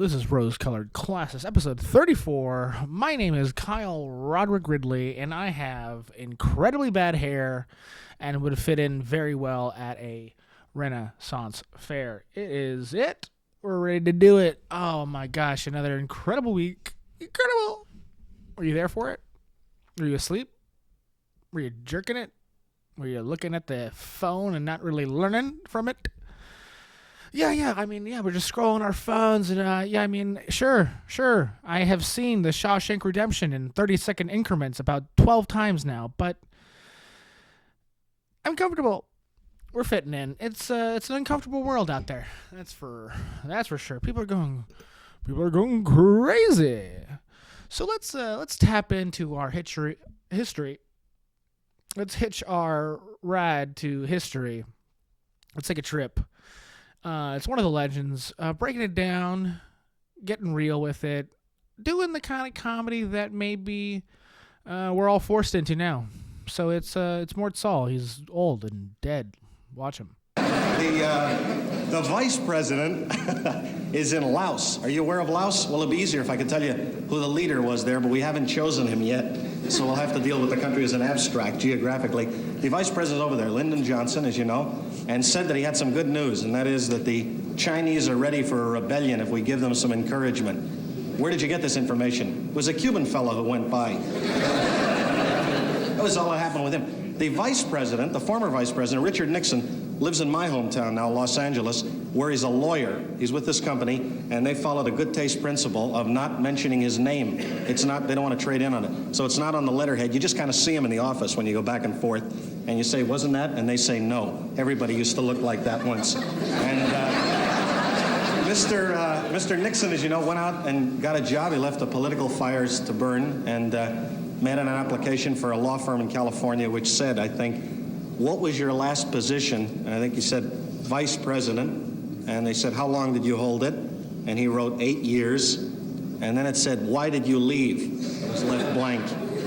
This is Rose-Colored Classist, episode 34. My name is Kyle Roderick Ridley, and I have incredibly bad hair and would fit in very well at a Renaissance fair. It is it. We're ready to do it. Oh my gosh, another incredible week. Incredible. Were you there for it? Were you asleep? Were you jerking it? Were you looking at the phone and not really learning from it? Yeah, we're just scrolling our phones and, sure. I have seen the Shawshank Redemption in 30-second increments about 12 times now, but I'm comfortable. We're fitting in. It's an uncomfortable world out there. That's for sure. People are going crazy. So let's tap into our history. Let's hitch our ride to history. Let's take a trip. It's one of the legends, breaking it down, getting real with it, doing the kind of comedy that maybe we're all forced into now. So it's Mort Saul. He's old and dead. Watch him. The vice president is in Laos. Are you aware of Laos? Well, it'd be easier if I could tell you who the leader was there, but we haven't chosen him yet. So we'll have to deal with the country as an abstract geographically. The vice president over there, Lyndon Johnson, as you know, and said that he had some good news, and that is that the Chinese are ready for a rebellion if we give them some encouragement. Where did you get this information? It was a Cuban fellow who went by. That was all that happened with him. The vice president, the former vice president, Richard Nixon, lives in my hometown now, Los Angeles, where he's a lawyer. He's with this company, and they followed a good taste principle of not mentioning his name. They don't want to trade in on it. So it's not on the letterhead. You just kind of see him in the office when you go back and forth, and you say, wasn't that? And they say, no. Everybody used to look like that once. And Mr. Nixon, as you know, went out and got a job. He left the political fires to burn and made an application for a law firm in California, which said, I think, what was your last position? And I think he said vice president. And they said, how long did you hold it? And he wrote 8 years. And then it said, why did you leave? It was left blank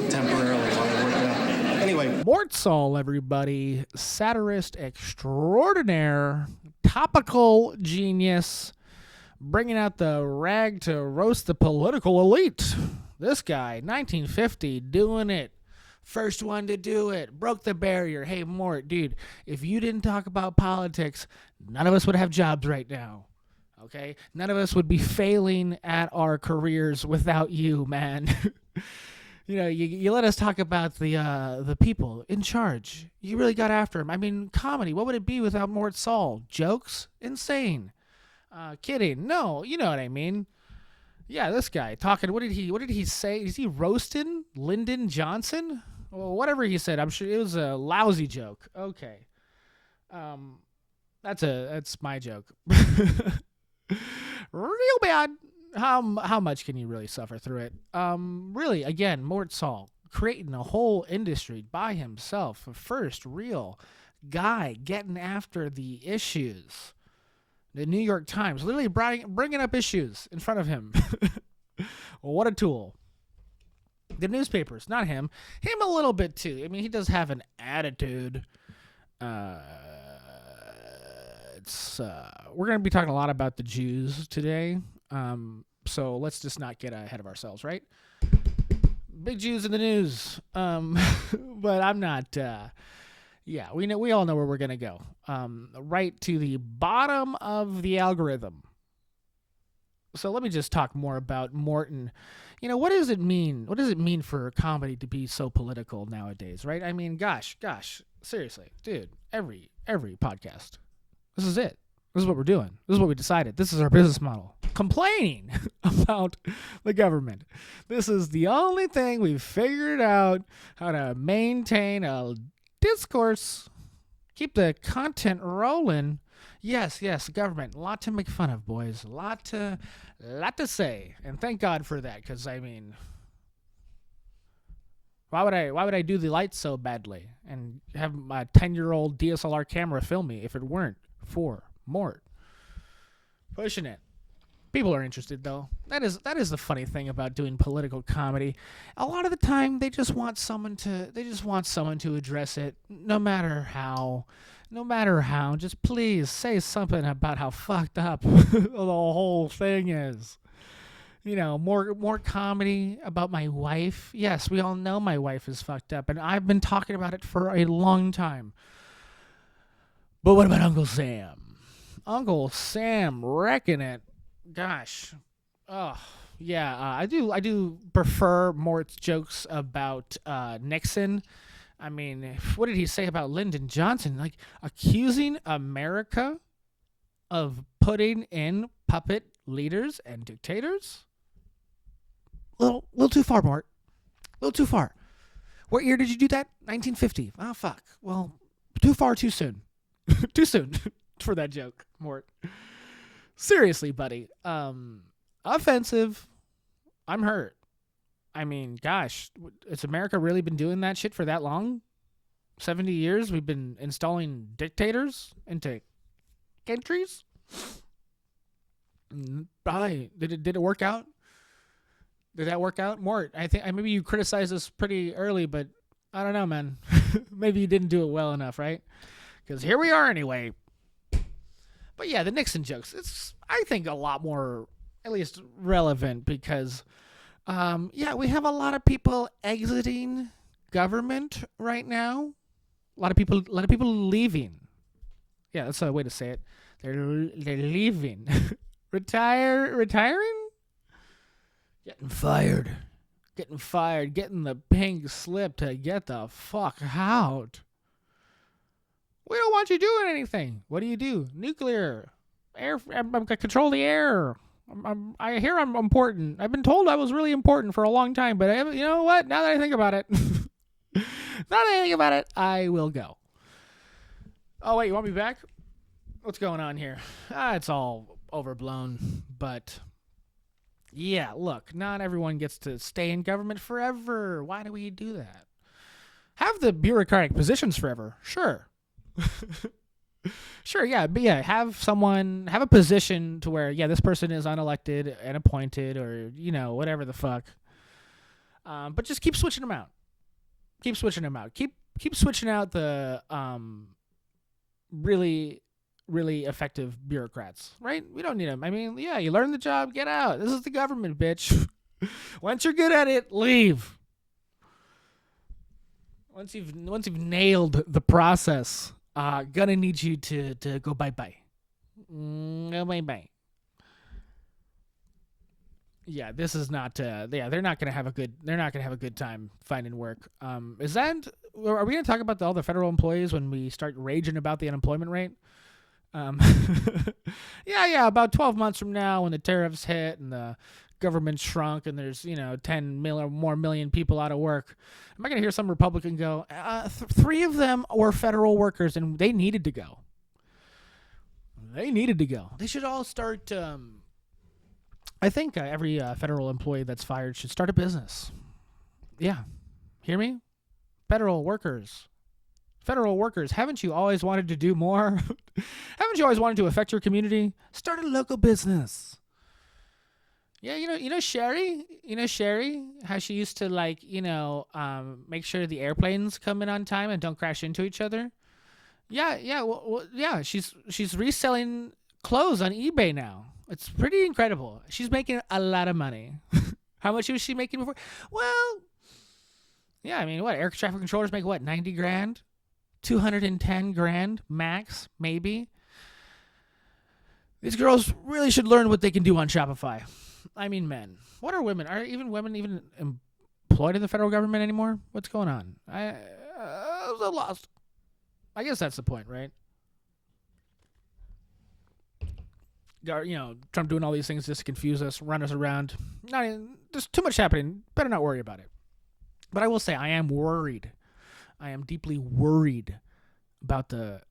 temporarily while I worked out. Anyway. Mort Saul, everybody. Satirist extraordinaire. Topical genius. Bringing out the rag to roast the political elite. This guy, 1950, doing it. First one to do it. Broke the barrier. Hey, Mort, dude, if you didn't talk about politics, none of us would have jobs right now. Okay? None of us would be failing at our careers without you, man. You let us talk about the people in charge. You really got after him. I mean, comedy, what would it be without Mort Saul? Jokes? Insane. Kidding. No, you know what I mean. Yeah, this guy talking. What did he say? Is he roasting Lyndon Johnson? Well, whatever he said, I'm sure it was a lousy joke. Okay, that's my joke. Real bad. How much can you really suffer through it? Really, again, Mort Saul creating a whole industry by himself. First real guy getting after the issues. The New York Times literally bringing up issues in front of him. Well, what a tool. The newspapers, not him. Him a little bit too. I mean, he does have an attitude. We're going to be talking a lot about the Jews today. So let's just not get ahead of ourselves, right? Big Jews in the news. But I'm not... Yeah, we all know where we're going to go. Right to the bottom of the algorithm. So let me just talk more about Morton. What does it mean? What does it mean for comedy to be so political nowadays, right? I mean, gosh, seriously, dude, every podcast. This is it. This is what we're doing. This is what we decided. This is our business model. Complaining about the government. This is the only thing we've figured out how to maintain a discourse, keep the content rolling. Yes, government. A lot to make fun of, boys. A lot to say, and thank God for that. Because I mean, why would I do the lights so badly and have my 10-year-old DSLR camera film me if it weren't for Mort pushing it? People are interested, though. That is the funny thing about doing political comedy. A lot of the time, they just want someone to address it, no matter how No matter how, just please say something about how fucked up the whole thing is. More comedy about my wife. Yes, we all know my wife is fucked up, and I've been talking about it for a long time. But what about Uncle Sam? Uncle Sam wrecking it. Gosh. Oh, yeah. I do prefer Mort's jokes about Nixon. I mean, what did he say about Lyndon Johnson? Like accusing America of putting in puppet leaders and dictators? Little too far, Mort. Little too far. What year did you do that? 1950. Oh, fuck. Well, too far, too soon. Too soon for that joke, Mort. Seriously, buddy. Offensive. I'm hurt. I mean, gosh, has America really been doing that shit for that long? 70 years we've been installing dictators into countries? Probably. Did it work out? Did that work out? Mort, I think maybe you criticized us pretty early, but I don't know, man. Maybe you didn't do it well enough, right? Because here we are anyway. But yeah, the Nixon jokes, it's, I think, a lot more, at least, relevant because, we have a lot of people exiting government right now. A lot of people leaving. Yeah, that's a way to say it. They're leaving. Retiring? Getting fired. Getting the pink slip to get the fuck out. We don't want you doing anything. What do? Nuclear. Air. I control the air. I hear I'm important. I've been told I was really important for a long time, but you know what? Now that I think about it, I will go. Oh, wait, you want me back? What's going on here? It's all overblown, but yeah, look, not everyone gets to stay in government forever. Why do we do that? Have the bureaucratic positions forever. Sure. Sure, yeah, but yeah, have a position to where, yeah, this person is unelected and appointed or, whatever the fuck. But just keep switching them out. Keep switching out the really, really effective bureaucrats, right? We don't need them. I mean, yeah, you learn the job, get out. This is the government, bitch. Once you're good at it, leave. Once you've nailed the process, gonna need you to go bye-bye. Go bye-bye. Yeah, this is not. They're not gonna have a good time finding work. Are we gonna talk about all the federal employees when we start raging about the unemployment rate? Yeah. About 12 months from now, when the tariffs hit and the government shrunk and there's 10 million people out of work, am I gonna hear some Republican go, 3 of them were federal workers and they needed to go. They should all start. I think every federal employee that's fired should start a business. Yeah, hear me, federal workers. Haven't you always wanted to do more? Haven't you always wanted to affect your community? Start a local business. Yeah, Sherry. How she used to make sure the airplanes come in on time and don't crash into each other. Yeah. Well, yeah. She's reselling clothes on eBay now. It's pretty incredible. She's making a lot of money. How much was she making before? Well, yeah. I mean, what air traffic controllers make? What, 90 grand? 210 grand max, maybe. These girls really should learn what they can do on Shopify. I mean, men. What are women? Are women even employed in the federal government anymore? What's going on? I was lost. I guess that's the point, right? Trump doing all these things just to confuse us, run us around. There's too much happening. Better not worry about it. But I will say, I am worried. I am deeply worried about the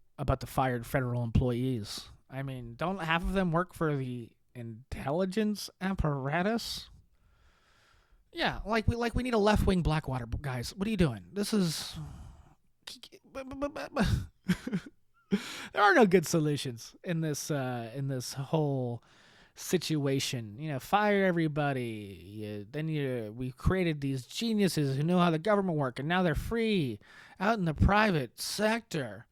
fired federal employees. I mean, don't half of them work for the intelligence apparatus? Yeah, we need a left-wing Blackwater, guys. What are you doing? This is there are no good solutions in this whole situation. Fire everybody. We created these geniuses who know how the government works, and now they're free out in the private sector.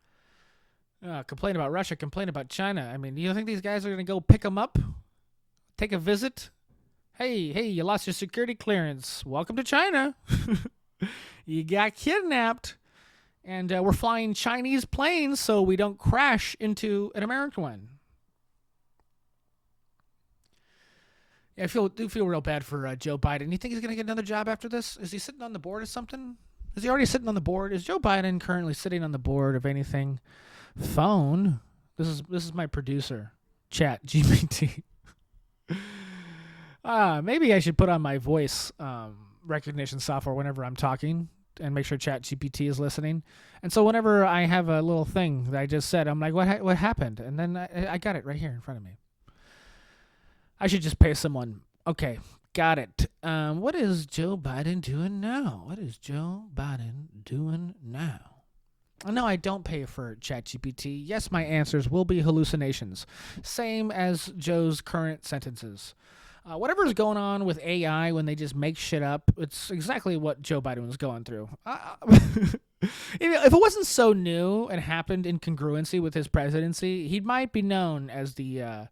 Complain about Russia, complain about China. I mean, you think these guys are going to go pick them up? Take a visit? Hey, you lost your security clearance. Welcome to China. You got kidnapped. And we're flying Chinese planes so we don't crash into an American one. Yeah, I do feel real bad for Joe Biden. You think he's going to get another job after this? Is he sitting on the board or something? Is he already sitting on the board? Is Joe Biden currently sitting on the board of anything? Phone? This is my producer, Chat GPT. Maybe I should put on my voice recognition software whenever I'm talking and make sure Chat GPT is listening. And so whenever I have a little thing that I just said, I'm like, what happened? And then I got it right here in front of me. I should just pay someone. Okay, got it. What is Joe Biden doing now? What is Joe Biden doing now? No, I don't pay for ChatGPT. Yes, my answers will be hallucinations. Same as Joe's current sentences. Whatever's going on with AI when they just make shit up, it's exactly what Joe Biden was going through. If it wasn't so new and happened in congruency with his presidency, he might be known as the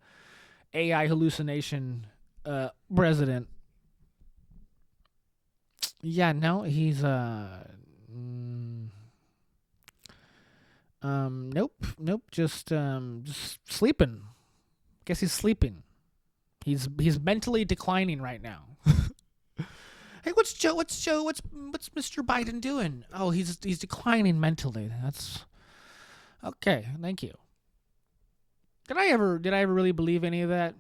AI hallucination president. Yeah, no, he's nope, just sleeping. Guess he's sleeping. He's mentally declining right now. Hey, what's Mr. Biden doing? Oh, he's declining mentally. That's okay. Thank you. Did I ever really believe any of that?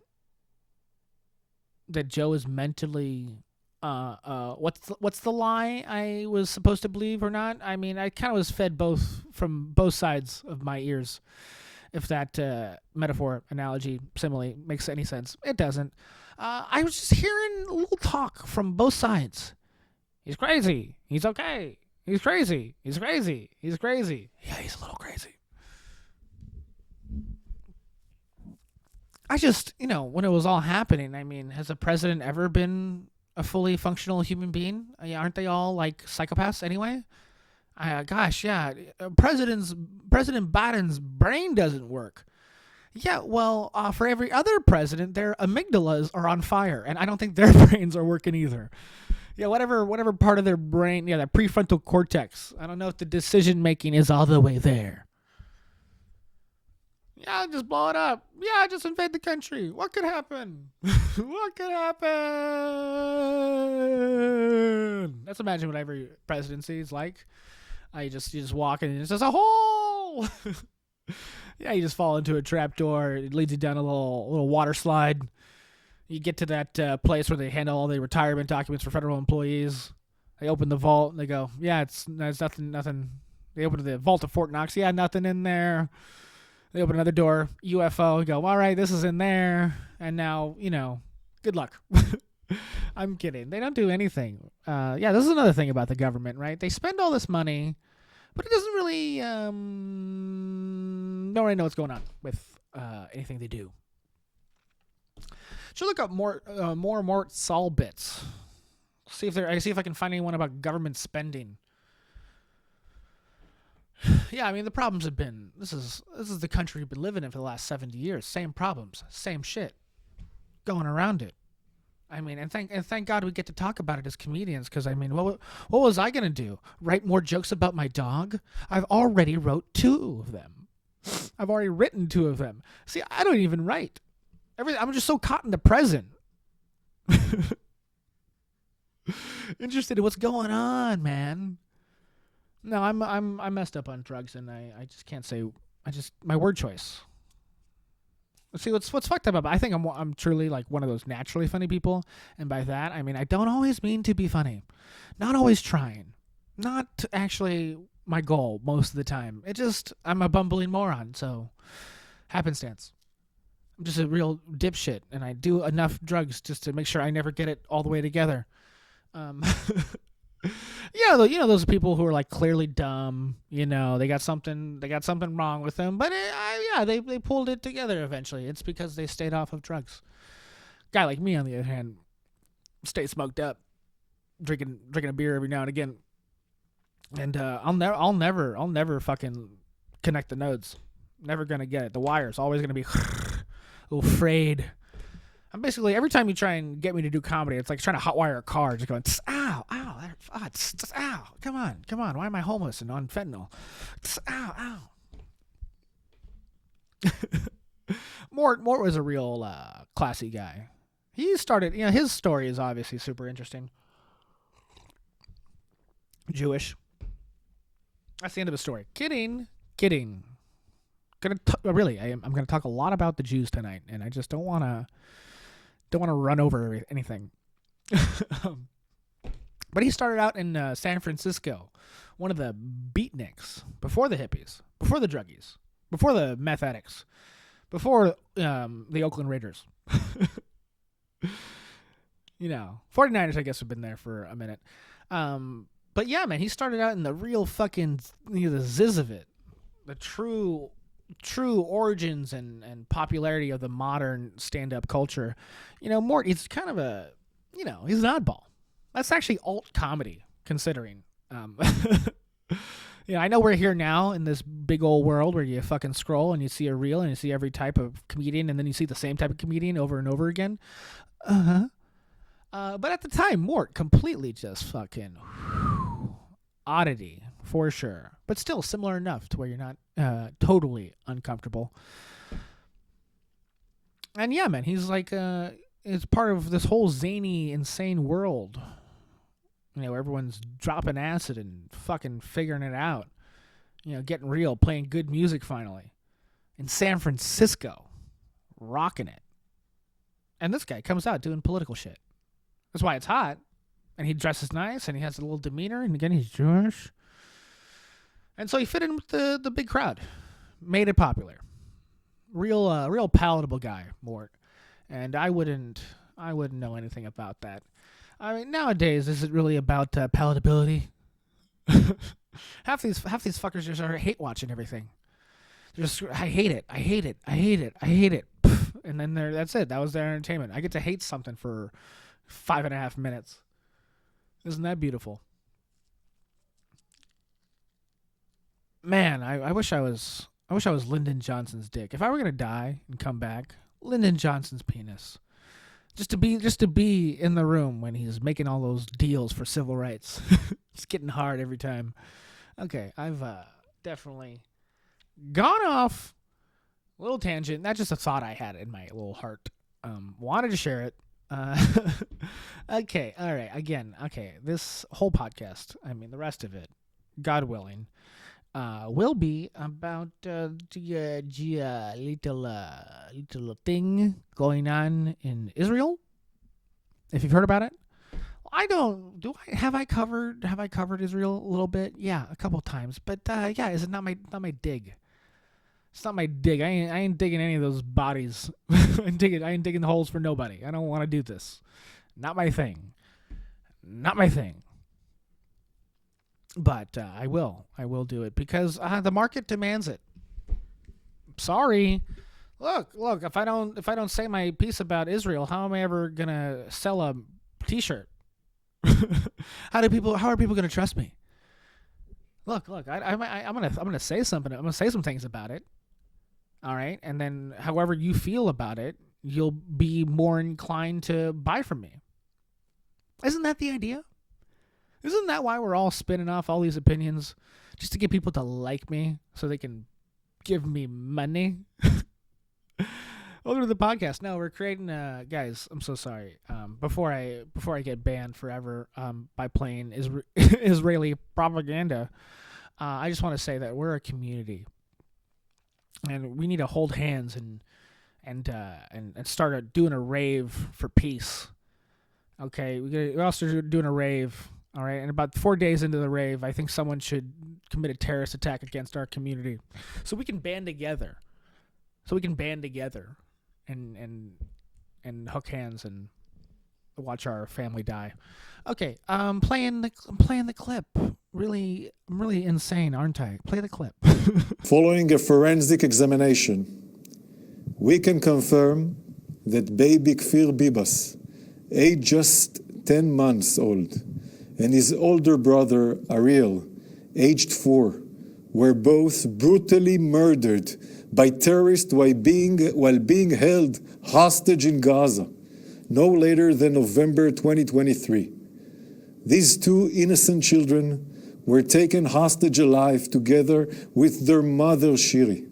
That Joe is mentally what's the lie I was supposed to believe or not? I mean, I kind of was fed from both sides of my ears. If that metaphor, analogy, simile makes any sense. It doesn't. I was just hearing a little talk from both sides. He's crazy. He's okay. He's crazy. He's crazy. He's crazy. Yeah, he's a little crazy. I just, when it was all happening, I mean, has a president ever been a fully functional human being? Aren't they all like psychopaths anyway? Gosh, yeah. President Biden's brain doesn't work. Yeah, well, for every other president, their amygdalas are on fire, and I don't think their brains are working either. Yeah, whatever part of their brain, that prefrontal cortex. I don't know if the decision making is all the way there. Yeah, just blow it up. Yeah, just invade the country. What could happen? What could happen? Let's imagine what every presidency is like. You just walk in and it's just a hole. Yeah, you just fall into a trap door. It leads you down a little water slide. You get to that place where they handle all the retirement documents for federal employees. They open the vault and they go, yeah, it's nothing. They open the vault of Fort Knox. Yeah, nothing in there. They open another door, UFO, go, all right, this is in there. And now, good luck. I'm kidding. They don't do anything. This is another thing about the government, right? They spend all this money, but it doesn't really, don't really know what's going on with anything they do. Should look up more Sol bits. See if I can find anyone about government spending. Yeah, I mean, the problems have been, this is the country we've been living in for the last 70 years. Same problems, same shit, going around it. I mean, and thank God we get to talk about it as comedians, because, I mean, what was I going to do? Write more jokes about my dog? I've already wrote 2 of them. I've already written 2 of them. See, I don't even write. I'm just so caught in the present. Interested in what's going on, man. No, I'm messed up on drugs, and I just can't say. My word choice. See, what's fucked up about it, I think I'm truly like one of those naturally funny people, and by that I mean I don't always mean to be funny, not always trying, not actually my goal most of the time. I'm a bumbling moron, so happenstance. I'm just a real dipshit, and I do enough drugs just to make sure I never get it all the way together. Those people who are like clearly dumb, they got something wrong with them, but they pulled it together eventually. It's because they stayed off of drugs. Guy like me, on the other hand, stay smoked up, drinking a beer every now and again, and I'll never fucking connect the nodes. Never going to get it. The wire's always going to be a little frayed. I'm basically, every time you try and get me to do comedy, it's like trying to hotwire a car, just going, ow, ow, ow, come on, why am I homeless and on fentanyl? Ow, ow. Mort was a real classy guy. He started, his story is obviously super interesting. Jewish. That's the end of the story. Kidding. I'm gonna talk a lot about the Jews tonight, and I just don't want to run over anything. But he started out in San Francisco, one of the beatniks, before the hippies, before the druggies, before the meth addicts, before the Oakland Raiders. 49ers, I guess, have been there for a minute. But yeah, man, he started out in the real fucking, the ziz of it. The true origins and popularity of the modern stand-up culture. Mort, he's kind of a, he's an oddball. That's actually alt comedy, considering. I know we're here now in this big old world where you fucking scroll and you see a reel and you see every type of comedian, and then you see the same type of comedian over and over again. But at the time, Mort completely just fucking oddity for sure, but still similar enough to where you're not totally uncomfortable. And yeah, man, he's like it's part of this whole zany, insane world. Everyone's dropping acid and fucking figuring it out. Getting real, playing good music finally. In San Francisco, rocking it. And this guy comes out doing political shit. That's why it's hot. And he dresses nice, and he has a little demeanor, and again, he's Jewish. And so he fit in with the big crowd. Made it popular. Real palatable guy, Mort. And I wouldn't know anything about that. I mean, nowadays, is it really about palatability? half these fuckers just are hate watching everything. They're just, I hate it. And then that's it. That was their entertainment. I get to hate something for 5.5 minutes. Isn't that beautiful? Man, I wish I was Lyndon Johnson's dick. If I were gonna die and come back, Lyndon Johnson's penis. Just to be in the room when he's making all those deals for civil rights. It's getting hard every time. Okay, I've definitely gone off a little tangent. That's just a thought I had in my little heart. Wanted to share it. Okay, all right. Again, okay. This whole podcast, I mean, the rest of it, God willing, will be about the little thing going on in Israel. If you've heard about it, have I covered Israel a little bit? Yeah, a couple times. But yeah, is it not my dig? It's not my dig. I ain't digging any of those bodies. I ain't digging the holes for nobody. I don't want to do this. Not my thing. But I will do it because the market demands it. Sorry. Look. If I don't say my piece about Israel, how am I ever gonna sell a T-shirt? How are people gonna trust me? Look. I'm gonna say something. I'm gonna say some things about it. All right, and then however you feel about it, you'll be more inclined to buy from me. Isn't that the idea? Isn't that why we're all spinning off all these opinions? Just to get people to like me so they can give me money? Welcome to the podcast. No, we're creating guys, I'm so sorry. Before I get banned forever by playing Israeli propaganda, I just want to say that we're a community. And we need to hold hands and start doing a rave for wease. Okay, we're also doing a rave. All right, and about 4 days into the rave, I think someone should commit a terrorist attack against our community, so we can band together. And hook hands and watch our family die. Okay, I'm playing the clip. I'm really insane, aren't I? Play the clip. Following a forensic examination, we can confirm that baby Kfir Bibas, aged just 10 months old, and his older brother Ariel, aged 4, were both brutally murdered by terrorists while being held hostage in Gaza, no later than November 2023. These two innocent children were taken hostage alive together with their mother, Shiri,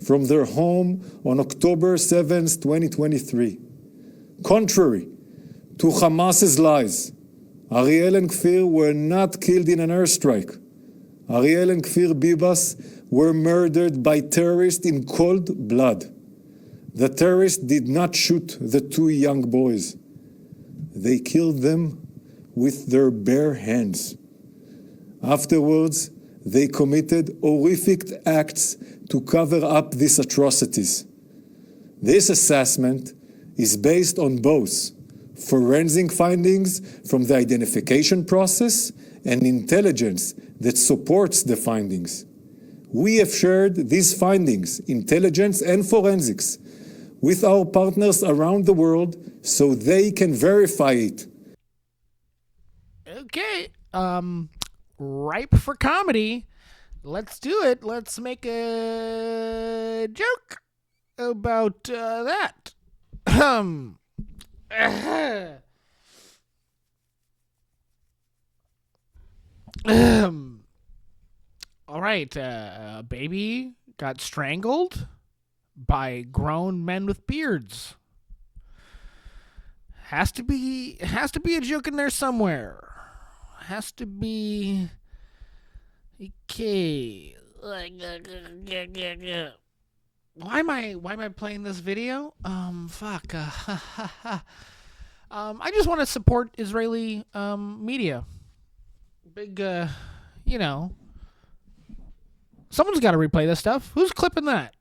from their home on October 7th, 2023. Contrary to Hamas's lies, Ariel and Kfir were not killed in an airstrike. Ariel and Kfir Bibas were murdered by terrorists in cold blood. The terrorists did not shoot the two young boys. They killed them with their bare hands. Afterwards, they committed horrific acts to cover up these atrocities. This assessment is based on both forensic findings from the identification process and intelligence that supports the findings. We have shared these findings, intelligence and forensics, with our partners around the world so they can verify it. Okay, ripe for comedy. Let's do it. Let's make a joke about that. All right, a baby got strangled by grown men with beards. Has to be a joke in there somewhere. Has to be. Okay. Why am I playing this video? Fuck. I just want to support Israeli media. Big someone's got to replay this stuff. Who's clipping that?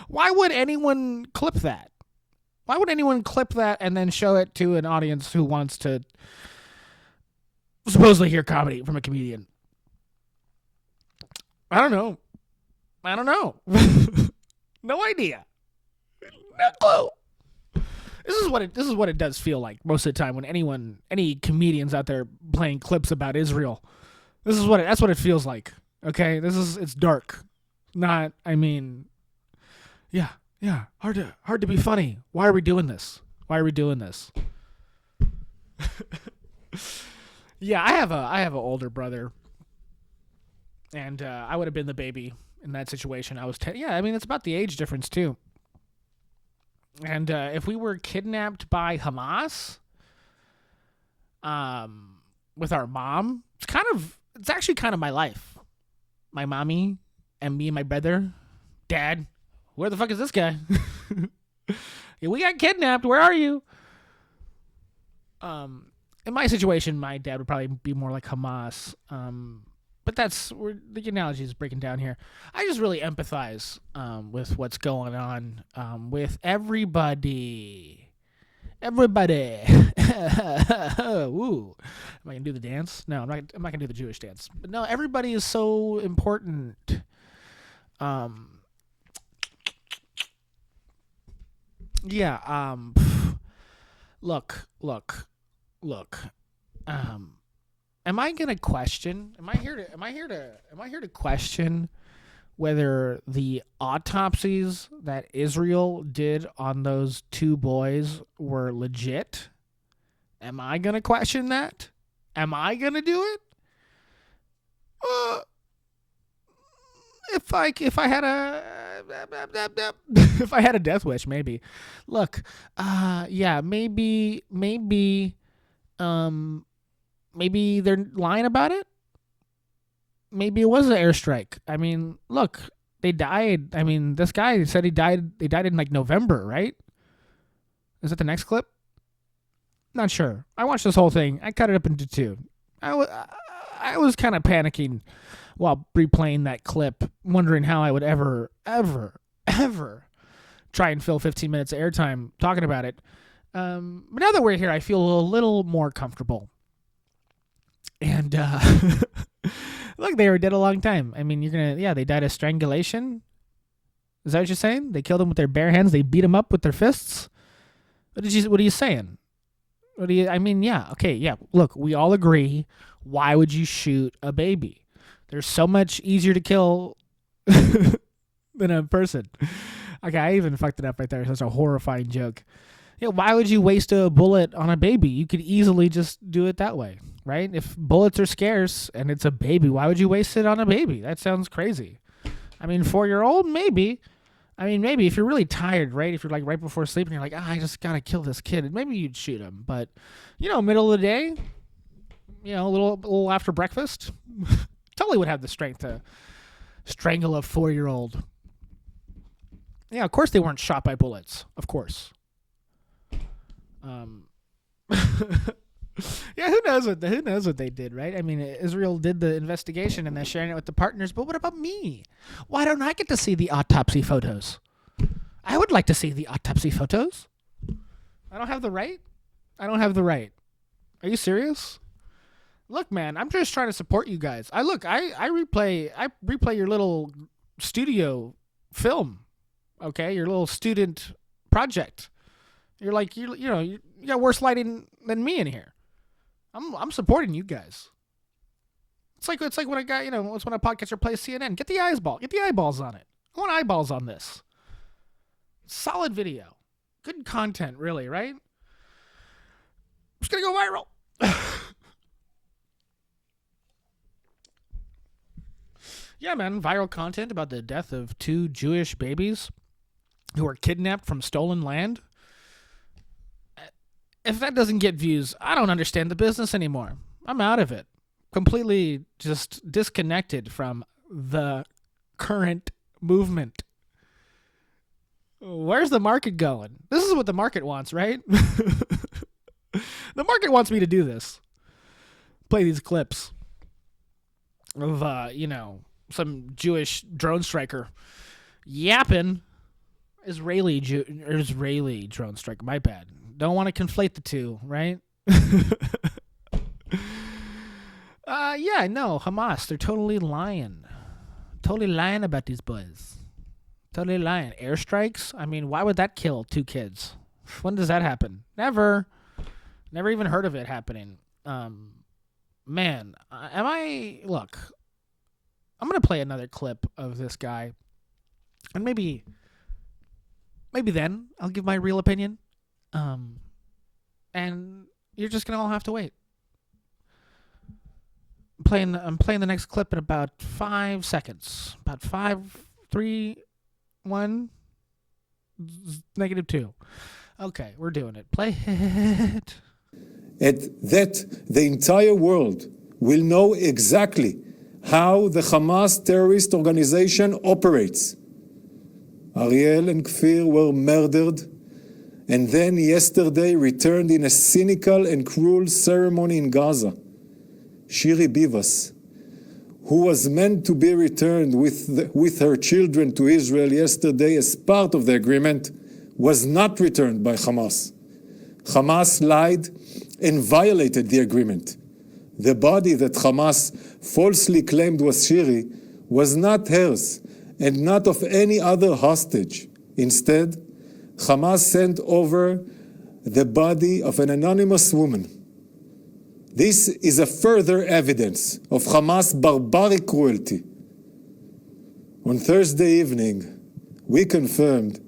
Why would anyone clip that? Why would anyone clip that and then show it to an audience who wants to supposedly hear comedy from a comedian? I don't know. No idea. No clue. This is what it does feel like most of the time when any comedians out there playing clips about Israel. That's what it feels like. Okay, it's dark. Not, yeah, hard to be funny. Why are we doing this? Yeah, I have an older brother, and I would have been the baby in that situation. I was 10. Yeah, it's about the age difference too. And if we were kidnapped by Hamas, with our mom, it's actually kind of my life. My mommy and me and my brother, Dad, where the fuck is this guy? Yeah, we got kidnapped. Where are you? In my situation, my dad would probably be more like Hamas. But that's where the analogy is breaking down here. I just really empathize with what's going on with everybody. Everybody. Woo. Am I gonna do the dance? No, I'm not gonna do the Jewish dance. But no, everybody is so important. Yeah. Look. Am I gonna question? Am I here to question whether the autopsies that Israel did on those two boys were legit? Am I gonna question that? Am I gonna do it? If I had a death wish, maybe. Look, yeah, maybe they're lying about it. Maybe it was an airstrike. Look, they died. This guy said he died. They died in like November, right? Is that the next clip? Not sure. I watched this whole thing. I cut it up into two. I was kind of panicking while replaying that clip, wondering how I would ever try and fill 15 minutes of airtime talking about it. But now that we're here, I feel a little more comfortable. And look, they were dead a long time. They died of strangulation. Is that what you're saying? They killed them with their bare hands. They beat them up with their fists. What are you saying? Yeah, okay, yeah. Look, we all agree. Why would you shoot a baby? They're so much easier to kill than a person. Okay, I even fucked it up right there. That's a horrifying joke. Yeah, why would you waste a bullet on a baby? You could easily just do it that way, right? If bullets are scarce and it's a baby, why would you waste it on a baby? That sounds crazy. I mean, 4-year-old, maybe. I mean, maybe if you're really tired, right? If you're like right before sleep and you're like, I just gotta kill this kid, maybe you'd shoot him. But, middle of the day, a little after breakfast, totally would have the strength to strangle a 4-year-old. Yeah, of course they weren't shot by bullets. Of course. Yeah, who knows what they did, right? I mean, Israel did the investigation and they're sharing it with the partners, but what about me? Why don't I get to see the autopsy photos? I would like to see the autopsy photos. I don't have the right. Are you serious? Look, man, I'm just trying to support you guys. I replay your little studio film, okay? Your little student project. You're like, you got worse lighting than me in here. I'm supporting you guys. It's like when a guy, it's when a podcaster plays CNN. Get the eyeballs on it. I want eyeballs on this. Solid video. Good content, really, right? It's gonna go viral. Yeah, man, viral content about the death of 2 Jewish babies who were kidnapped from stolen land. If that doesn't get views, I don't understand the business anymore. I'm out of it. Completely just disconnected from the current movement. Where's the market going? This is what the market wants, right? The market wants me to do this. Play these clips of, some Jewish drone striker yapping. Israeli drone striker. My bad. Don't want to conflate the two, right? Yeah, no, Hamas, they're totally lying. Totally lying about these boys. Totally lying. Airstrikes? I mean, why would that kill 2 kids? When does that happen? Never. Never even heard of it happening. Man, look, I'm going to play another clip of this guy. And maybe then I'll give my real opinion. And you're just gonna all have to wait. I'm playing the next clip in about 5 seconds. About 5, 3, 1, -2. Okay, we're doing it. Play it. At that, the entire world will know exactly how the Hamas terrorist organization operates. Ariel and Kfir were murdered and then yesterday returned in a cynical and cruel ceremony in Gaza. Shiri Bivas, who was meant to be returned with her children to Israel yesterday as part of the agreement, was not returned by Hamas. Hamas lied and violated the agreement. The body that Hamas falsely claimed was Shiri was not hers and not of any other hostage. Instead, Hamas sent over the body of an anonymous woman. This is a further evidence of Hamas' barbaric cruelty. On Thursday evening, we confirmed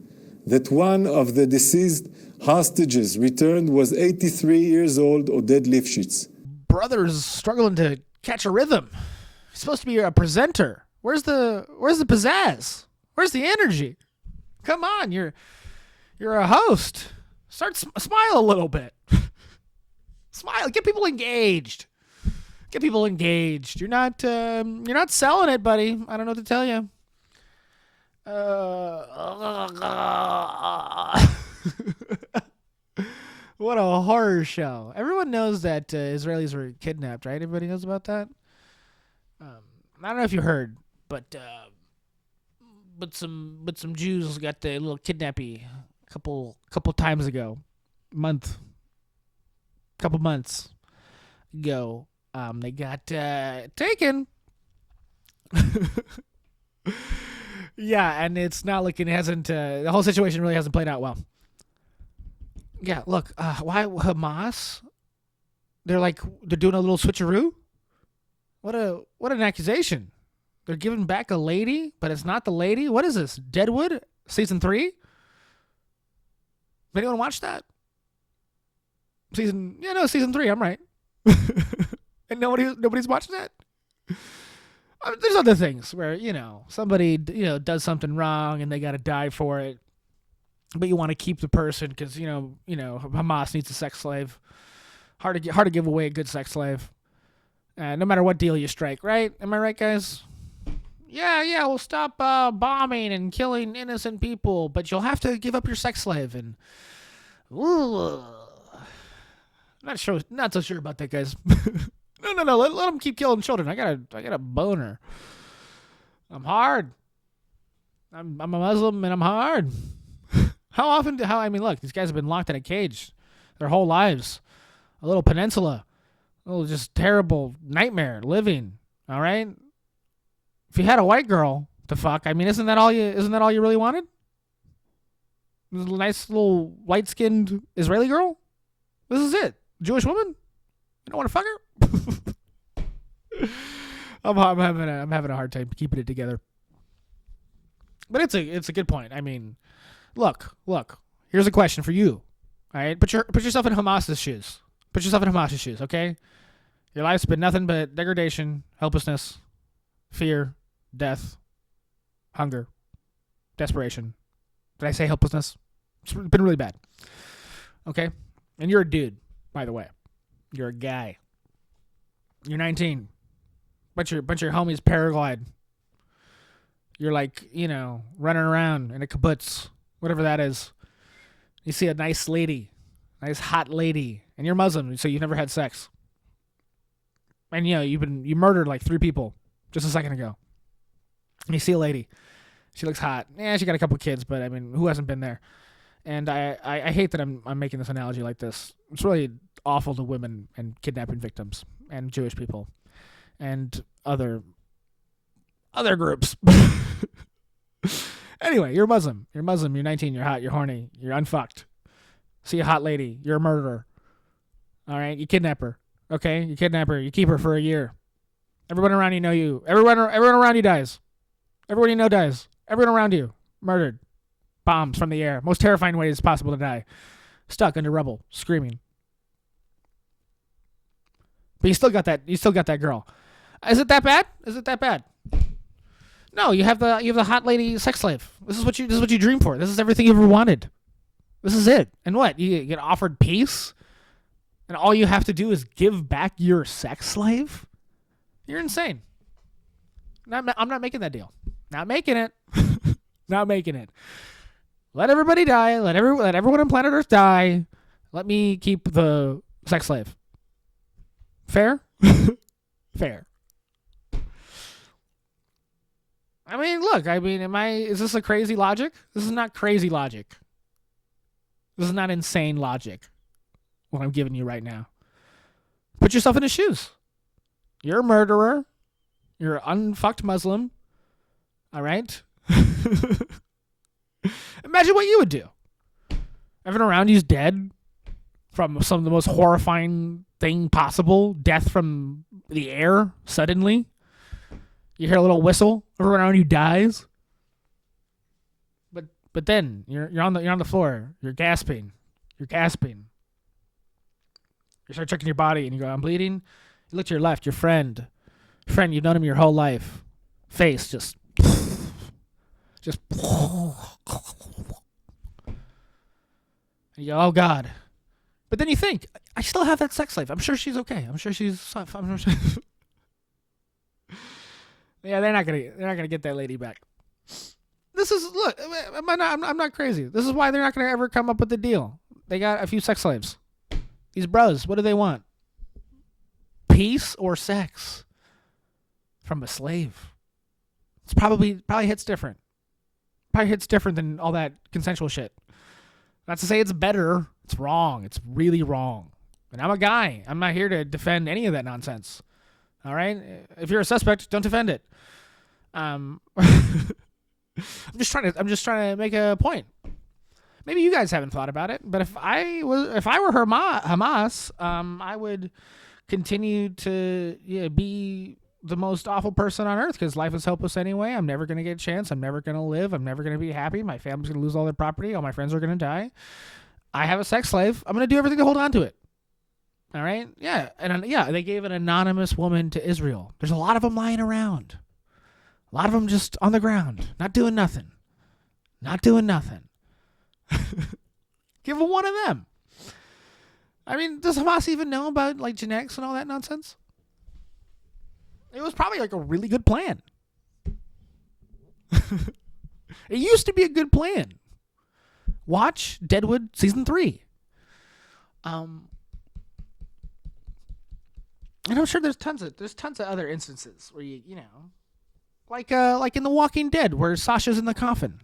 that one of the deceased hostages returned was 83 years old Oded Lifshitz. Brother's struggling to catch a rhythm. He's supposed to be a presenter. Where's the pizzazz? Where's the energy? Come on, you're a host. Start smile a little bit. Smile. Get people engaged. You're not selling it, buddy. I don't know what to tell you. What a horror show. Everyone knows that Israelis were kidnapped, right? Everybody knows about that. I don't know if you heard, but some Jews got a little kidnappy a couple times ago, couple months ago. They got taken. Yeah, and it's not looking. It hasn't. The whole situation really hasn't played out well. Yeah, look. Why Hamas? They're doing a little switcheroo. What an accusation. They're giving back a lady, but it's not the lady. What is this? Deadwood season 3? Anyone watch that? Season 3. I'm right. And nobody's watching that. There's other things where somebody does something wrong and they got to die for it, but you want to keep the person because Hamas needs a sex slave. Hard to give away a good sex slave, no matter what deal you strike. Right? Am I right, guys? Yeah. We'll stop bombing and killing innocent people, but you'll have to give up your sex slave. And not so sure about that, guys. No. Let them keep killing children. I got a boner. I'm hard. I'm a Muslim and I'm hard. Look, these guys have been locked in a cage their whole lives. A little peninsula. A little just terrible nightmare living. All right? If you had a white girl to fuck, isn't that all you really wanted? A nice little light-skinned Israeli girl? This is it. Jewish woman? You don't want to fuck her? I'm having a hard time keeping it together. But it's a good point. Look. Here's a question for you. All right, put yourself in Hamas's shoes. Put yourself in Hamas's shoes, okay? Your life's been nothing but degradation, helplessness, fear, death, hunger, desperation. Did I say helplessness? It's been really bad. Okay? And you're a dude, by the way. You're a guy. You're 19. Bunch of your homies paraglide. You're running around in a kibbutz, whatever that is. You see a nice nice hot lady, and you're Muslim, so you've never had sex. And you murdered like 3 people just a second ago. And you see a lady. She looks hot. Yeah, she got a couple kids, but who hasn't been there? And I hate that I'm making this analogy like this. It's really awful to women and kidnapping victims and Jewish people and other groups. Anyway, you're Muslim. You're 19, you're hot, you're horny, you're unfucked. See a hot lady, you're a murderer. All right, you kidnap her. Okay, you kidnap her, you keep her for a year. Everyone around you know you. Everyone around you dies. Everyone you know dies. Everyone around you murdered. Bombs from the air. Most terrifying ways possible to die. Stuck under rubble, screaming. But you still got that girl. Is it that bad? No, you have the hot lady sex slave. This is what you dream for. This is everything you ever wanted. This is it. And what? You get offered peace? And all you have to do is give back your sex slave? You're insane. I'm not making that deal. Not making it. Not making it. Let everybody die. Let everyone on planet Earth die. Let me keep the sex slave. Fair? Fair. Look, is this a crazy logic? This is not crazy logic. This is not insane logic. What I'm giving you right now. Put yourself in his shoes. You're a murderer. You're an unfucked Muslim. All right? Imagine what you would do. Everyone around you's dead from some of the most horrifying thing possible. Death from the air, suddenly. You hear a little whistle. Everyone around you dies. But then you're on the floor. You're gasping. You start checking your body and you go, I'm bleeding. You look to your left. Your friend, you've known him your whole life. Face just. And you go, oh God. But then you think, I still have that sex slave. I'm sure she's okay. Yeah, they're not gonna get that lady back. I'm not crazy. This is why they're not gonna ever come up with a deal. They got a few sex slaves. These bros, what do they want? Peace or sex from a slave? It's probably hits different. Probably hits different than all that consensual shit. Not to say it's better. It's wrong. It's really wrong. And I'm a guy. I'm not here to defend any of that nonsense. All right? If you're a suspect, don't defend it. I'm just trying to make a point. Maybe you guys haven't thought about it, but if I were Hamas, I would continue to be the most awful person on earth because life is hopeless anyway. I'm never going to get a chance. I'm never going to live. I'm never going to be happy. My family's going to lose all their property. All my friends are going to die. I have a sex slave. I'm going to do everything to hold on to it. All right? Yeah. And yeah, they gave an anonymous woman to Israel. There's a lot of them lying around. A lot of them just on the ground, not doing nothing. Not doing nothing. Give them one of them. I mean, does Hamas even know about like genetics and all that nonsense? It was probably like a really good plan. It used to be a good plan. Watch Deadwood season 3. And I'm sure there's tons of other instances where you know, like in The Walking Dead where Sasha's in the coffin.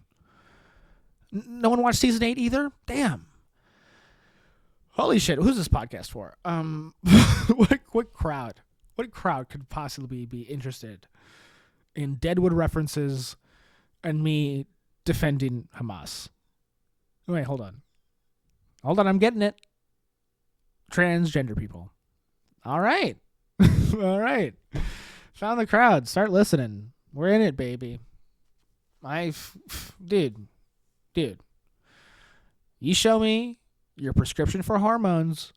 No one watched season 8 either? Damn. Holy shit, who's this podcast for? What crowd? What crowd could possibly be interested in Deadwood references and me defending Hamas? Wait, hold on. I'm getting it. Transgender people. All right. All right. Found the crowd. Start listening. We're in it, baby. Dude. You show me your prescription for hormones,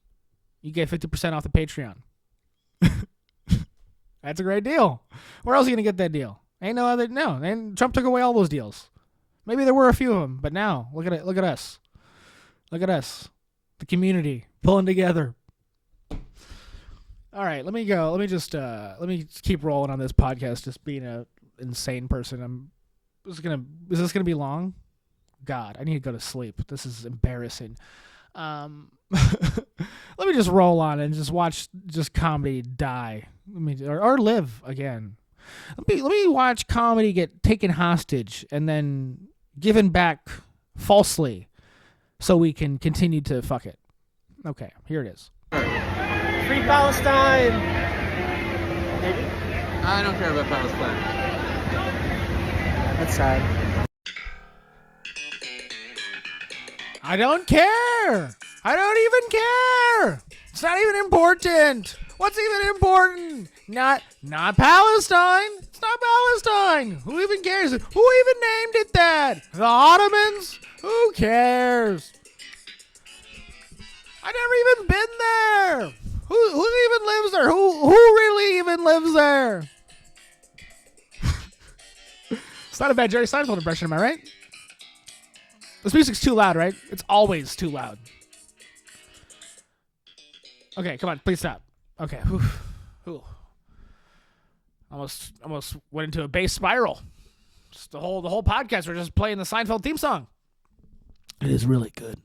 you get 50% off the Patreon. That's a great deal. Where else are you going to get that deal? And Trump took away all those deals. Maybe there were a few of them, but now, look at it. Look at us. Look at us. The community pulling together. All right, let me go. Let me keep rolling on this podcast, just being an insane person. Is this gonna be long? God, I need to go to sleep. This is embarrassing. Let me just roll on and just watch comedy die. Or live again. Let me watch comedy get taken hostage and then given back falsely so we can continue to fuck it. Okay, here it is. Free Palestine! Maybe? I don't care about Palestine. That's sad. I don't care. I don't even care. It's not even important. What's even important? Not Palestine. It's not Palestine. Who even cares? Who even named it that? The Ottomans? Who cares? I never even been there. Who even lives there? Who really even lives there? It's not a bad Jerry Seinfeld impression, am I right? This music's too loud, right? It's always too loud. Okay, come on, please stop. Okay, whew. Almost went into a bass spiral. Just the whole podcast, we're just playing the Seinfeld theme song. It is really good.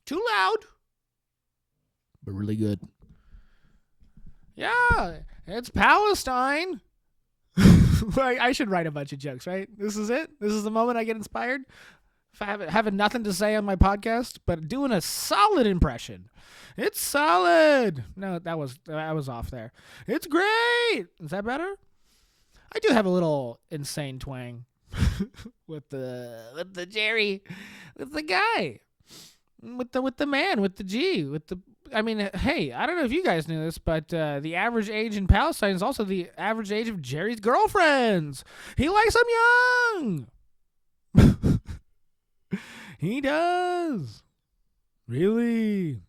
Too loud, but really good. Yeah, it's Palestine. I should write a bunch of jokes, right? This is it. This is the moment I get inspired. If I having nothing to say on my podcast, but doing a solid impression. It's solid. No, I was off there. It's great. Is that better? I do have a little insane twang with the Jerry, with the guy, with the man, with the G, with the. I mean, hey, I don't know if you guys knew this, but the average age in Palestine is also the average age of Jerry's girlfriends. He likes them young. He does. Really?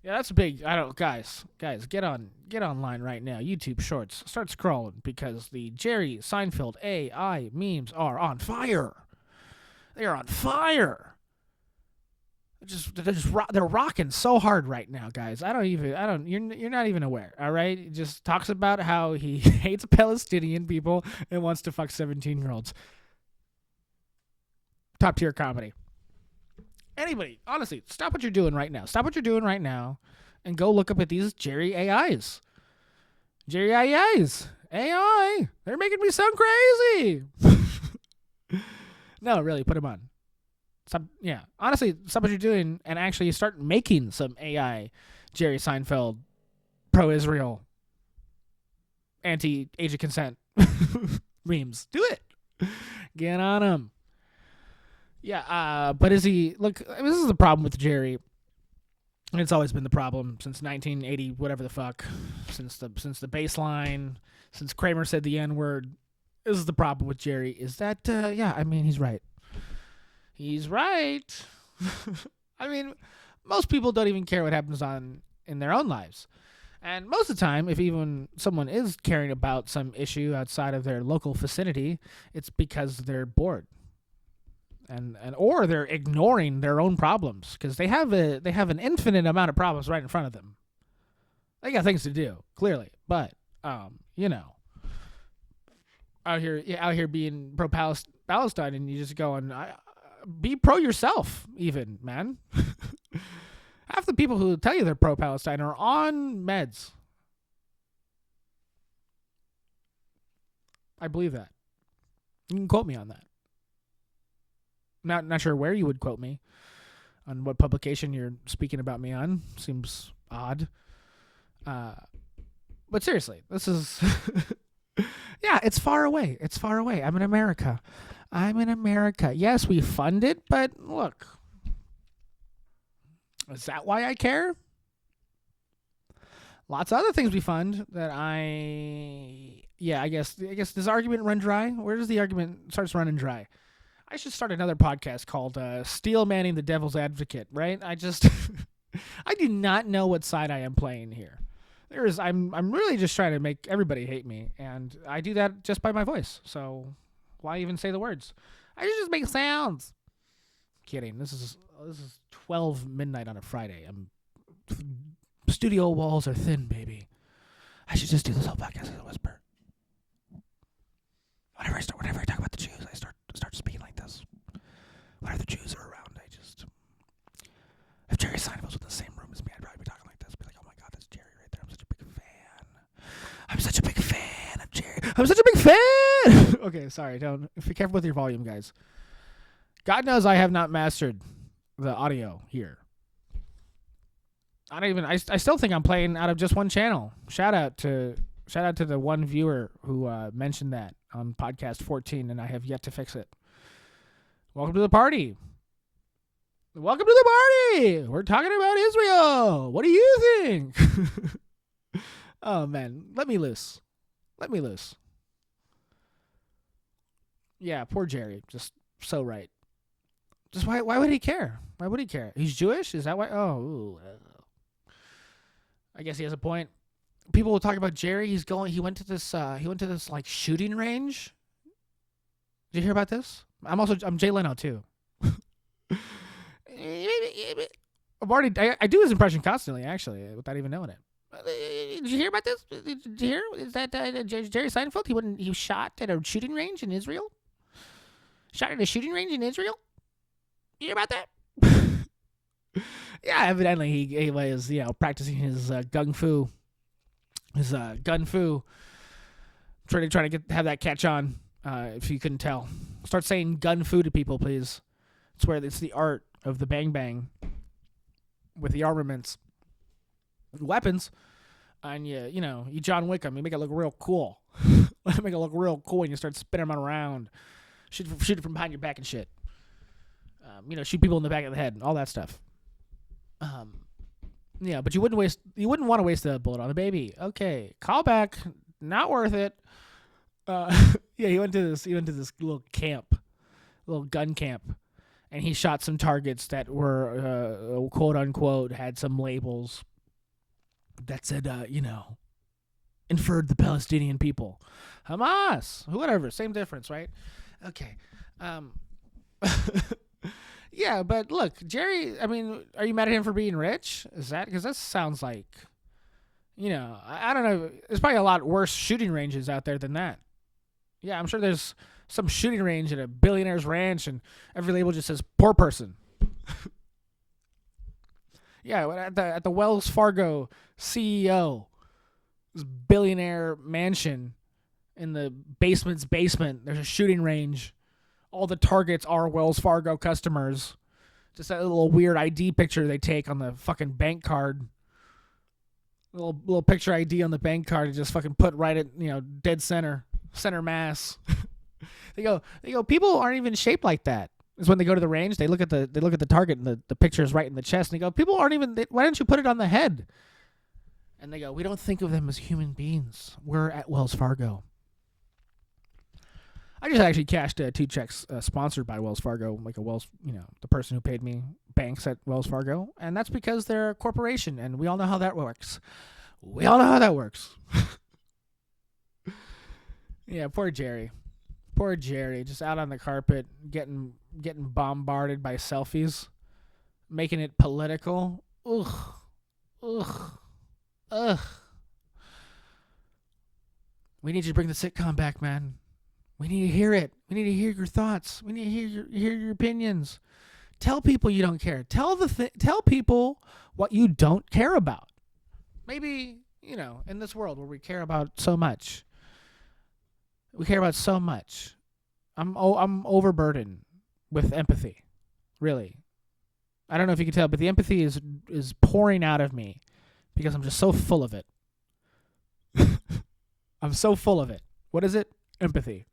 Yeah, that's big. Guys, get online right now. YouTube Shorts. Start scrolling because the Jerry Seinfeld AI memes are on fire. They are on fire. They're rocking so hard right now, guys. You're not even aware, all right? It just talks about how he hates Palestinian people and wants to fuck 17-year-olds. Top tier comedy. Anybody, honestly, stop what you're doing right now. Stop what you're doing right now and go look up at these Jerry AIs. Jerry AIs. AI. They're making me sound crazy. No, really, put them on. Stop, yeah. Honestly, stop what you're doing and actually start making some AI Jerry Seinfeld pro-Israel anti-age of consent memes. Do it. Get on them. Yeah, but is he... Look, this is the problem with Jerry. And it's always been the problem since 1980, whatever the fuck, since the baseline, since Kramer said the N-word. This is the problem with Jerry, is that, he's right. He's right. I mean, most people don't even care what happens in their own lives. And most of the time, if even someone is caring about some issue outside of their local vicinity, it's because they're bored. And or they're ignoring their own problems because they have an infinite amount of problems right in front of them. They got things to do, clearly, but out here being pro Palestine, and you just go and be pro yourself, even, man. Half the people who tell you they're pro Palestine are on meds. I believe that. You can quote me on that. Not sure where you would quote me, on what publication you're speaking about me on. Seems odd. But seriously, this is... yeah, it's far away. It's far away. I'm in America. Yes, we fund it, but look. Is that why I care? Lots of other things we fund that I guess does the argument run dry? Where does the argument starts running dry? I should start another podcast called Steel Manning the Devil's Advocate, right? I do not know what side I am playing here. I'm really just trying to make everybody hate me, and I do that just by my voice. So why even say the words? I should just make sounds. Kidding. This is 12 midnight on a Friday. Studio walls are thin, baby. I should just do this whole podcast as a whisper. Whenever I talk about the Jews, I start speaking like this. Whenever the Jews are around, if Jerry Seinfeld's in the same room as me, I'd probably be talking like this. Be like, oh my God, that's Jerry right there. I'm such a big fan of Jerry. I'm such a big fan. Okay, sorry. Don't. Be careful with your volume, guys. God knows I have not mastered the audio here. I still think I'm playing out of just one channel. Shout out to the one viewer who mentioned that on podcast 14, and I have yet to fix it. Welcome to the party. We're talking about Israel. What do you think? Oh man, let me loose. Yeah, poor Jerry. Just so right. Just why would he care? Why would he care? He's Jewish? Is that why? Oh, I guess he has a point. People will talk about Jerry. He went to this like shooting range. Did you hear about this? I'm Jay Leno too. I do his impression constantly, actually, without even knowing it. Did you hear about this? Did you hear? Is that Jerry Seinfeld? He shot at a shooting range in Israel. Shot at a shooting range in Israel. You hear about that? Yeah, evidently he was practicing his gung fu. His gun fu. Trying to have that catch on. If you couldn't tell, start saying gun fu to people, please. It's where it's the art of the bang bang with the armaments, weapons, and you John Wick them. You make it look real cool. Make it look real cool, and you start spinning them around, shoot it from behind your back and shit. Shoot people in the back of the head, all that stuff. Yeah, but you wouldn't want to waste a bullet on a baby. Okay, callback, not worth it. Yeah, he went to this little gun camp, and he shot some targets that were quote unquote had some labels that said inferred the Palestinian people, Hamas, whatever, same difference, right? Okay, yeah, but look, Jerry. I mean, are you mad at him for being rich? Is that because that sounds like, I don't know. There's probably a lot worse shooting ranges out there than that. Yeah, I'm sure there's some shooting range at a billionaire's ranch, and every label just says poor person. Yeah, at the Wells Fargo CEO, this billionaire mansion in the basement's basement, there's a shooting range. All the targets are Wells Fargo customers. Just that little weird ID picture they take on the fucking bank card. Little picture ID on the bank card to just fucking put right at dead center mass. They go, people aren't even shaped like that. is when they go to the range. They look at the target and the picture is right in the chest, and they go, people aren't even. Why don't you put it on the head? And they go, we don't think of them as human beings. We're at Wells Fargo. I just actually cashed 2 checks sponsored by Wells Fargo, like the person who paid me banks at Wells Fargo, and that's because they're a corporation, and we all know how that works. Yeah, poor Jerry. Poor Jerry, just out on the carpet, getting bombarded by selfies, making it political. Ugh. We need you to bring the sitcom back, man. We need to hear it. We need to hear your thoughts. We need to hear your opinions. Tell people you don't care. Tell people what you don't care about. Maybe, in this world where we care about so much. We care about so much. I'm overburdened with empathy. Really. I don't know if you can tell, but the empathy is pouring out of me because I'm just so full of it. I'm so full of it. What is it? Empathy.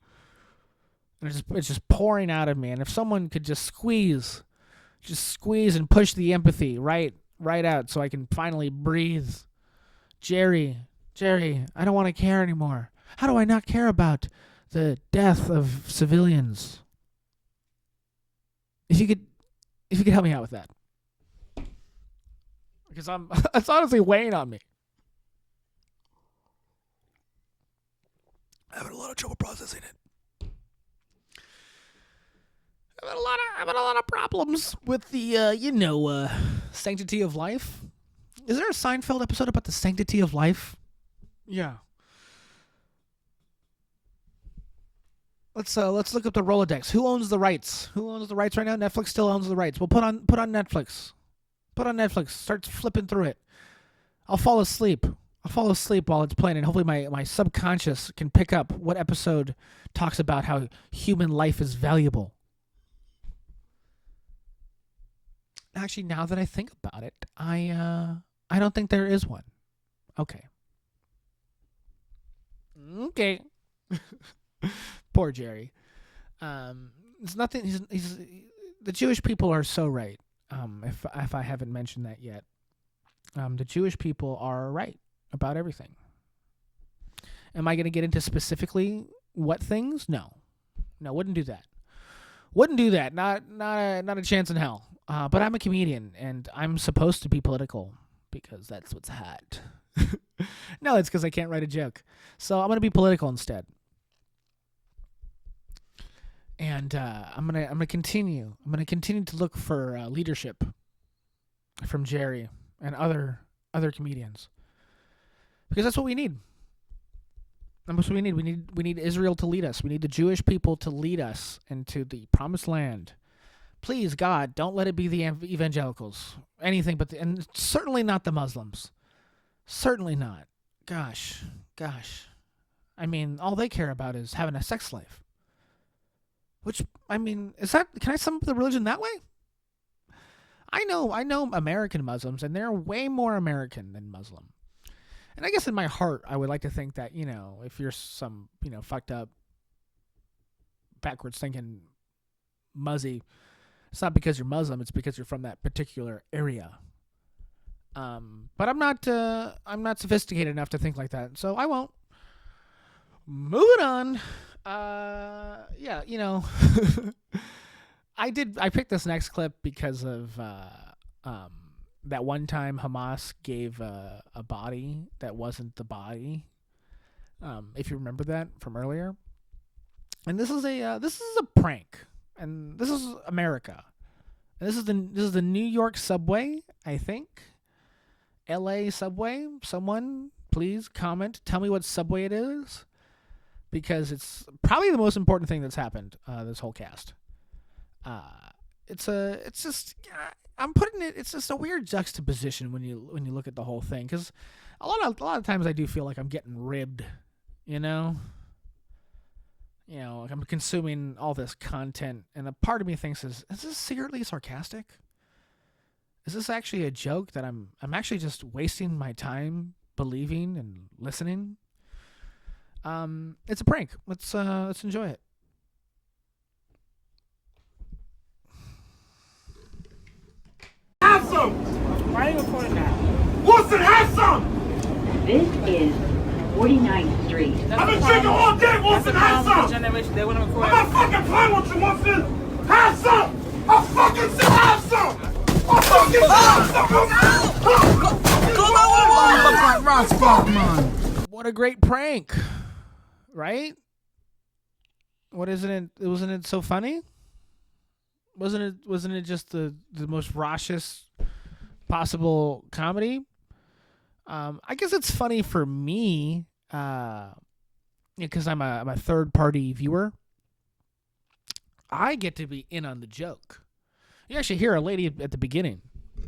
And it's just pouring out of me. And if someone could just squeeze and push the empathy right out so I can finally breathe. Jerry, I don't want to care anymore. How do I not care about the death of civilians? If you could help me out with that. Because it's honestly weighing on me. I'm having a lot of trouble processing it. I've had a lot of problems with the sanctity of life. Is there a Seinfeld episode about the sanctity of life? Yeah. Let's look up the Rolodex. Who owns the rights? Who owns the rights right now? Netflix still owns the rights. Well, put on Netflix. Put on Netflix. Start flipping through it. I'll fall asleep while it's playing, and hopefully my subconscious can pick up what episode talks about how human life is valuable. Actually, now that I think about it, I don't think there is one. Okay. Poor Jerry. It's nothing. He's the Jewish people are so right. If I haven't mentioned that yet, the Jewish people are right about everything. Am I going to get into specifically what things? No, wouldn't do that. Not a chance in hell. But I'm a comedian, and I'm supposed to be political because that's what's hot. No, it's because I can't write a joke. So I'm going to be political instead. And I'm gonna continue. I'm gonna continue to look for leadership from Jerry and other comedians, because that's what we need. That's what we need. We need Israel to lead us. We need the Jewish people to lead us into the promised land. Please, God, don't let it be the evangelicals. Anything but and certainly not the Muslims. Certainly not. Gosh. I mean, all they care about is having a sex slave. Which, I mean, can I sum up the religion that way? I know American Muslims, and they're way more American than Muslim. And I guess in my heart, I would like to think that, if you're some, fucked up, backwards thinking muzzy, it's not because you're Muslim, it's because you're from that particular area. But I'm not sophisticated enough to think like that, so I won't. Moving on. Yeah, I picked this next clip because of that one time Hamas gave a body that wasn't the body. If you remember that from earlier. And this is a prank, and this is America. And this is the New York subway, I think. LA subway. Someone please comment. Tell me what subway it is, because it's probably the most important thing that's happened this whole cast. It's just a weird juxtaposition when you look at the whole thing, because a lot of times I do feel like I'm getting ribbed, like I'm consuming all this content, and a part of me thinks is this secretly sarcastic? Is this actually a joke that I'm actually just wasting my time believing and listening? It's a prank. Let's enjoy it. Why are you recording that? Wilson, have some! This is 49th Street. I've been drinking all day, Wilson, have some! They want to record. I'm not fucking playing with you, Wilson! Have some! I fucking said have some! I fucking said have some! What a great prank, right? What isn't it? Wasn't it so funny? Wasn't it just the most raucous possible comedy? I guess it's funny for me, because I'm a third party viewer. I get to be in on the joke. You actually hear a lady at the beginning.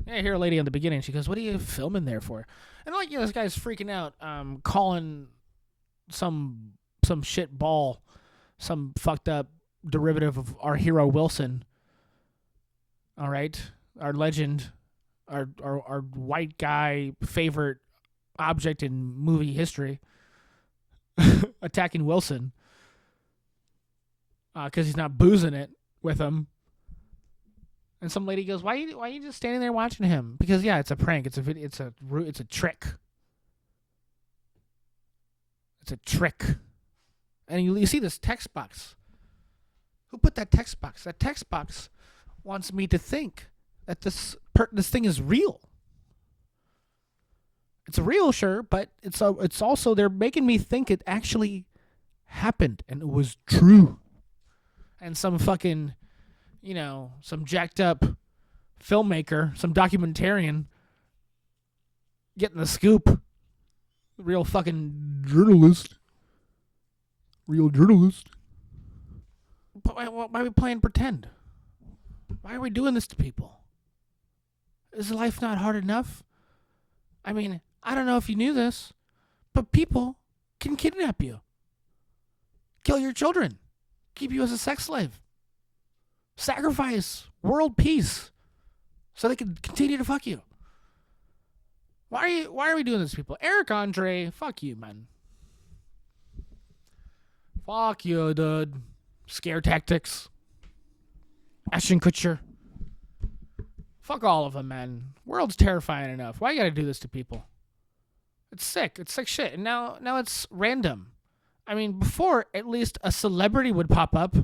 Yeah, I hear a lady in the beginning. She goes, "What are you filming there for?" And like, this guy's freaking out, calling some shit ball, some fucked up derivative of our hero Wilson. All right, our legend, our white guy favorite object in movie history, attacking Wilson because he's not boozing it with him. And some lady goes, "Why are you just standing there watching him?" Because yeah, it's a prank. It's a trick. It's a trick. And you see this text box. Who put that text box? That text box wants me to think that this thing is real. It's real, sure, but it's also they're making me think it actually happened and it was true. And some fucking, some jacked up filmmaker, some documentarian getting the scoop. Real fucking journalist. Real journalist. But why are we playing pretend? Why are we doing this to people? Is life not hard enough? I mean, I don't know if you knew this, but people can kidnap you, kill your children, keep you as a sex slave, sacrifice world peace so they can continue to fuck you. Why are we doing this to people? Eric Andre, fuck you, man. Fuck you, dude. Scare tactics. Ashton Kutcher. Fuck all of them, man. World's terrifying enough. Why you gotta do this to people? It's sick. It's sick shit. And now it's random. I mean, before, at least a celebrity would pop up.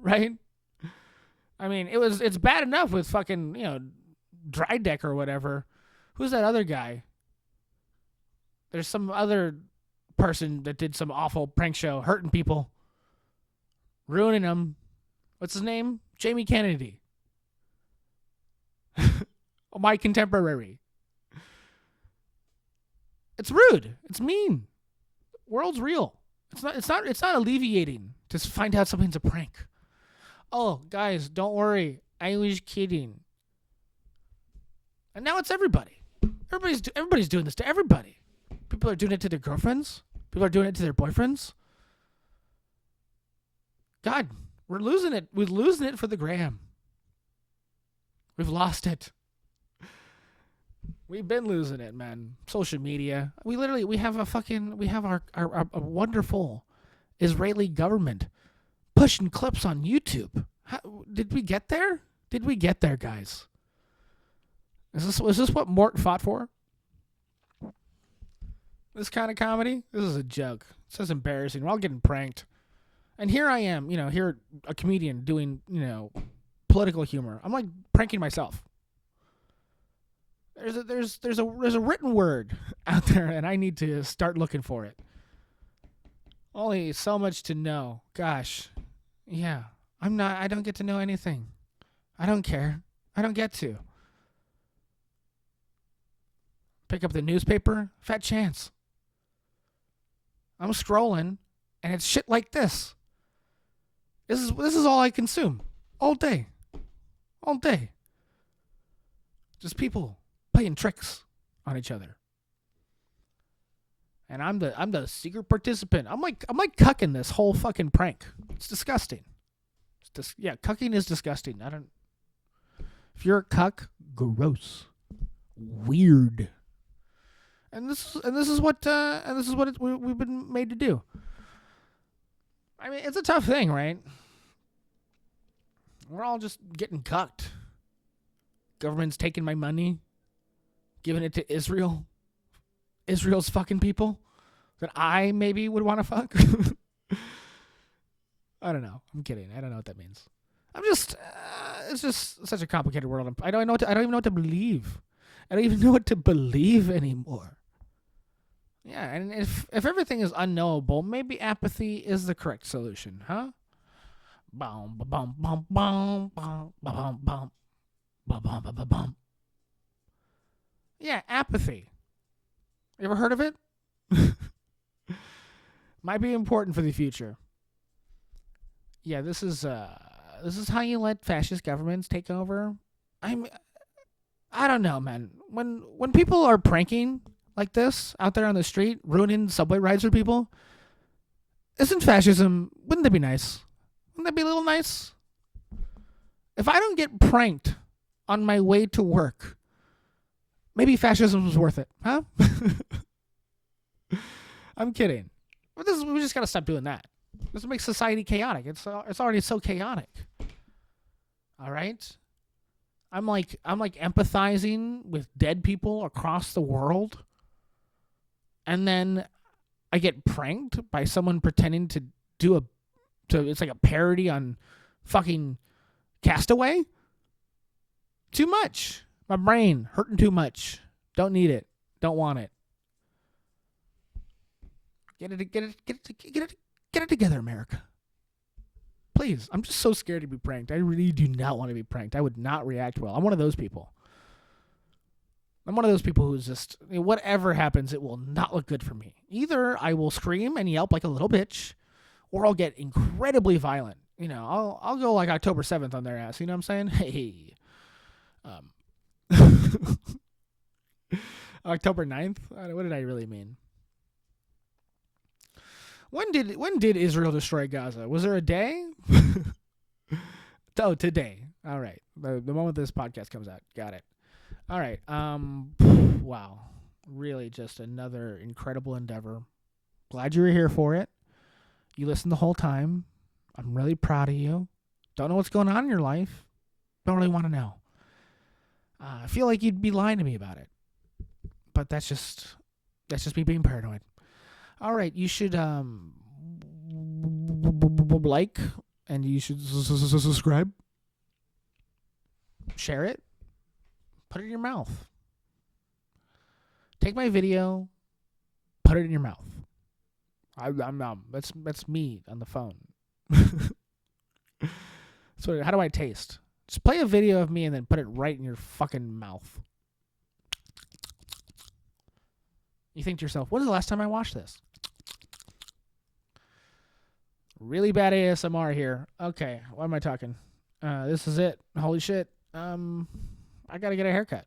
Right? I mean, it's bad enough with fucking, Dry Deck or whatever. Who's that other guy? There's some other person that did some awful prank show, hurting people. Ruining them. What's his name? Jamie Kennedy. My contemporary. It's rude. It's mean. World's real. It's not alleviating to find out something's a prank. Oh, guys, don't worry. I was kidding. And now it's everybody. Everybody's doing this to everybody. People are doing it to their girlfriends. People are doing it to their boyfriends. God, we're losing it. We're losing it for the gram. We've lost it. We've been losing it, man. Social media. We have our wonderful Israeli government pushing clips on YouTube. Did we get there? Did we get there, guys? Was this what Mort fought for? This kind of comedy? This is a joke. This is embarrassing. We're all getting pranked. And here I am, here a comedian doing, political humor. I'm like pranking myself. There's a written word out there, and I need to start looking for it. Only so much to know. Gosh, yeah, I don't get to know anything. I don't care. I don't get to. Pick up the newspaper, fat chance. I'm scrolling, and it's shit like this. This is all I consume all day. All day. Just people playing tricks on each other. And I'm the secret participant. I'm like cucking this whole fucking prank. It's disgusting. Cucking is disgusting. If you're a cuck, gross. Weird. And this is what we've been made to do. I mean, it's a tough thing, right? We're all just getting cucked. Government's taking my money, giving it to Israel. Israel's fucking people that I maybe would want to fuck. I don't know. I'm kidding. I don't know what that means. I'm just, it's just such a complicated world. I don't even know what to believe. I don't even know what to believe anymore. Yeah, and if everything is unknowable, maybe apathy is the correct solution, huh? Bum bum bum bum bum bum bum bum bum bum bum. Yeah, apathy. You ever heard of it? Might be important for the future. Yeah, this is how you let fascist governments take over. I don't know, man. When people are pranking like this out there on the street, ruining subway rides for people, isn't fascism? Wouldn't that be nice? Wouldn't that be a little nice? If I don't get pranked on my way to work, maybe fascism was worth it, huh? I'm kidding. But we just gotta stop doing that. This makes society chaotic. It's already so chaotic. All right. I'm like empathizing with dead people across the world, and then I get pranked by someone pretending to do it's like a parody on fucking Castaway. Too much. My brain hurting too much. Don't need it. Don't want it. Get it together, America. Please. I'm just so scared to be pranked. I really do not want to be pranked. I would not react well. I'm one of those people. I'm one of those people who's just, whatever happens, it will not look good for me. Either I will scream and yelp like a little bitch, or I'll get incredibly violent. I'll go like October 7th on their ass. You know what I'm saying? Hey. October 9th? What did I really mean? When did Israel destroy Gaza? Was there a day? Oh, today. All right. The moment this podcast comes out. Got it. All right. Wow. Really just another incredible endeavor. Glad you were here for it. You listened the whole time. I'm really proud of you. Don't know what's going on in your life. Don't really want to know. I feel like you'd be lying to me about it. But that's just me being paranoid. All right, you should like, and you should subscribe. Share it. Put it in your mouth. Take my video, put it in your mouth. I'm that's me on the phone. So how do I taste? Just play a video of me and then put it right in your fucking mouth. You think to yourself, when was the last time I watched this? Really bad ASMR here. Okay, what am I talking? This is it. Holy shit. I gotta get a haircut.